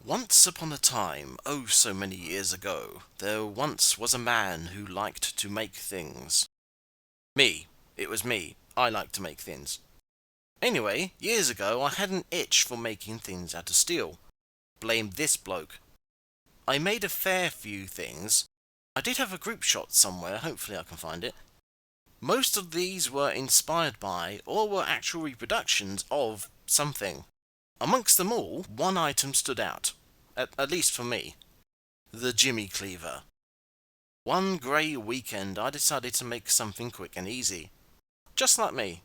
Once upon a time, oh so many years ago, there once was a man who liked to make things. Me. It was me. I like to make things. Anyway, years ago I had an itch for making things out of steel. Blame this bloke. I made a fair few things. I did have a group shot somewhere, hopefully I can find it. Most of these were inspired by, or were actual reproductions of, something. Amongst them all, one item stood out. At least for me. The Jimmy Cleaver. One grey weekend I decided to make something quick and easy. Just like me.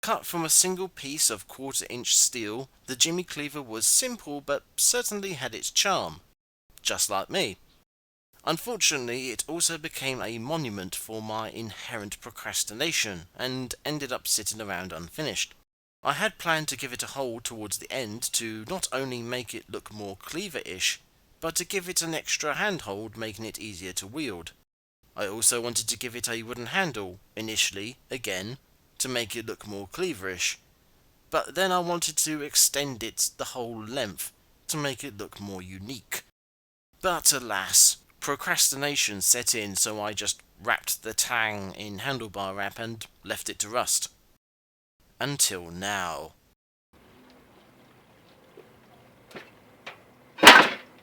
Cut from a single piece of quarter-inch steel, the Jimmy Cleaver was simple but certainly had its charm. Just like me. Unfortunately, it also became a monument for my inherent procrastination and ended up sitting around unfinished. I had planned to give it a hole towards the end to not only make it look more cleaver-ish, but to give it an extra handhold making it easier to wield. I also wanted to give it a wooden handle, initially, again, to make it look more cleaverish, but then I wanted to extend it the whole length to make it look more unique. But alas, procrastination set in, so I just wrapped the tang in handlebar wrap and left it to rust. Until now.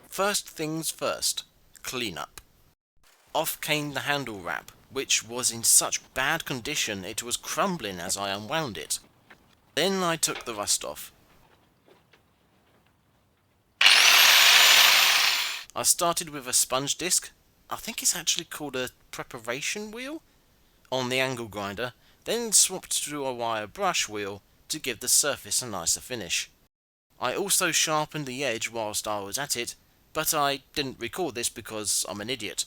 First things first, clean up. Off came the handle wrap, which was in such bad condition it was crumbling as I unwound it. Then I took the rust off. I started with a sponge disc, I think it's actually called a preparation wheel, on the angle grinder, then swapped to a wire brush wheel to give the surface a nicer finish. I also sharpened the edge whilst I was at it, but I didn't record this because I'm an idiot.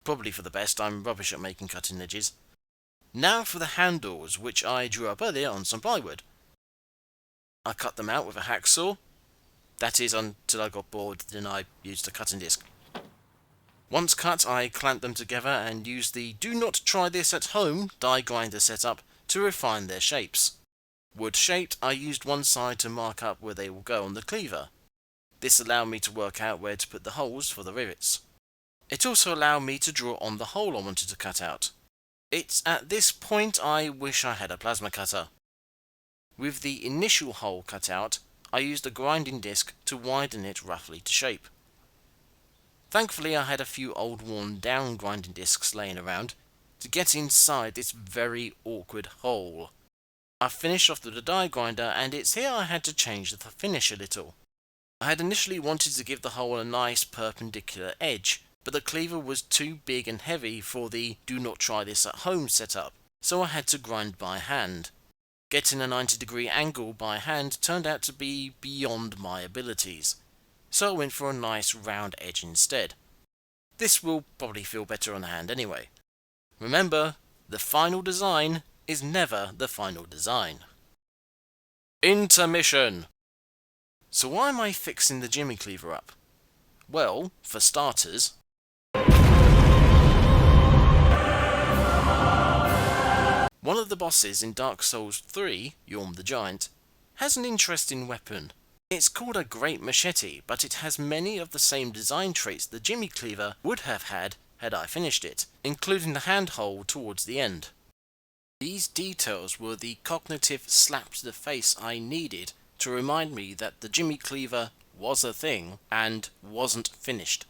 Probably for the best, I'm rubbish at making cutting edges. Now for the handles, which I drew up earlier on some plywood. I cut them out with a hacksaw. That is, until I got bored, then I used a cutting disc. Once cut, I clamped them together and used the "do not try this at home" die grinder setup to refine their shapes. Wood shaped, I used one side to mark up where they will go on the cleaver. This allowed me to work out where to put the holes for the rivets. It also allowed me to draw on the hole I wanted to cut out. It's at this point I wish I had a plasma cutter. With the initial hole cut out, I used a grinding disc to widen it roughly to shape. Thankfully I had a few old worn down grinding discs laying around to get inside this very awkward hole. I finished off with the die grinder, and it's here I had to change the finish a little. I had initially wanted to give the hole a nice perpendicular edge, but the cleaver was too big and heavy for the "do not try this at home" setup, so I had to grind by hand. Getting a 90-degree angle by hand turned out to be beyond my abilities, so I went for a nice round edge instead. This will probably feel better on the hand anyway. Remember, the final design is never the final design. Intermission! So why am I fixing the Jimmy Cleaver up? Well, for starters, one of the bosses in Dark Souls 3, Yhorm the Giant, has an interesting weapon. It's called a Great Machete, but it has many of the same design traits the Jimmy Cleaver would have had I finished it, including the handhold towards the end. These details were the cognitive slap to the face I needed to remind me that the Jimmy Cleaver was a thing and wasn't finished.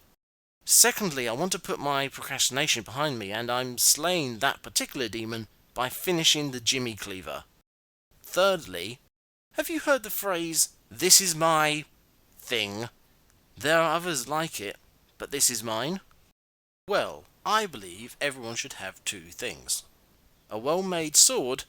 Secondly, I want to put my procrastination behind me, and I'm slaying that particular demon by finishing the Jimmy Cleaver. Thirdly, have you heard the phrase, "this is my thing"? There are others like it, but this is mine? Well, I believe everyone should have two things. A well-made sword,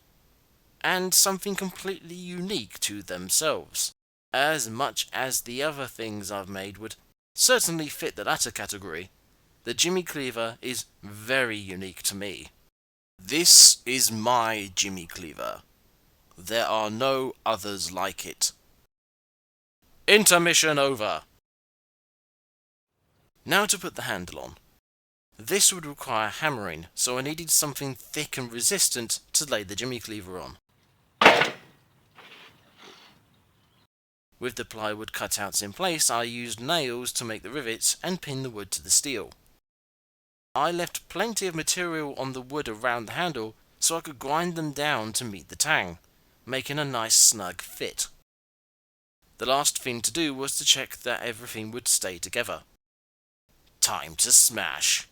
and something completely unique to themselves. As much as the other things I've made would certainly fit the latter category, the Jimmy Cleaver is very unique to me. This is my Jimmy Cleaver. There are no others like it. Intermission over! Now to put the handle on. This would require hammering, so I needed something thick and resistant to lay the Jimmy Cleaver on. With the plywood cutouts in place, I used nails to make the rivets and pin the wood to the steel. I left plenty of material on the wood around the handle so I could grind them down to meet the tang, making a nice snug fit. The last thing to do was to check that everything would stay together. Time to smash!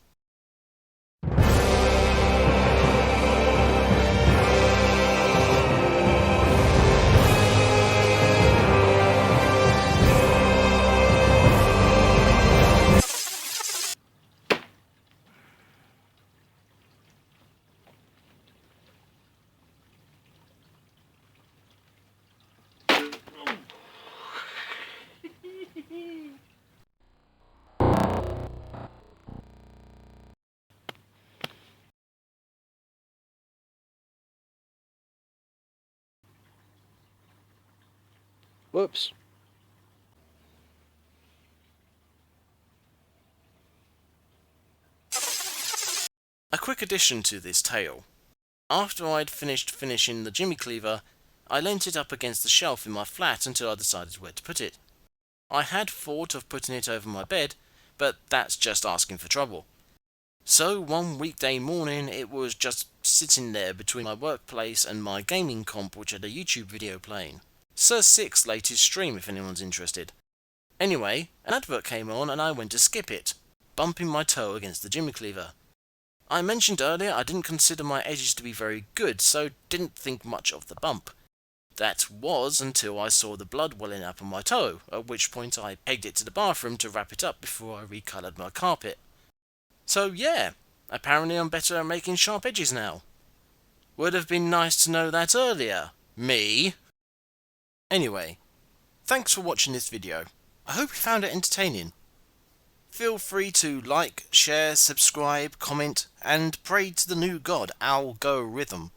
Whoops. A quick addition to this tale. After I'd finished finishing the Jimmy Cleaver, I leant it up against the shelf in my flat until I decided where to put it. I had thought of putting it over my bed, but that's just asking for trouble. So one weekday morning it was just sitting there between my workplace and my gaming comp, which had a YouTube video playing. Sir Six's latest stream if anyone's interested. Anyway, an advert came on and I went to skip it, bumping my toe against the Jimmy Cleaver. I mentioned earlier I didn't consider my edges to be very good, so didn't think much of the bump. That was until I saw the blood welling up on my toe, at which point I pegged it to the bathroom to wrap it up before I recoloured my carpet. So yeah, apparently I'm better at making sharp edges now. Would have been nice to know that earlier, me. Anyway, thanks for watching this video. I hope you found it entertaining. Feel free to like, share, subscribe, comment, and pray to the new god, Algorithm.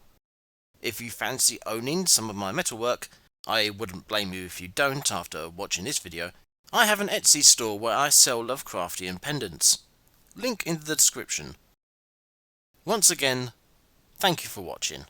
If you fancy owning some of my metalwork, I wouldn't blame you if you don't after watching this video. I have an Etsy store where I sell lovecraftian pendants. Link in the description. Once again, thank you for watching.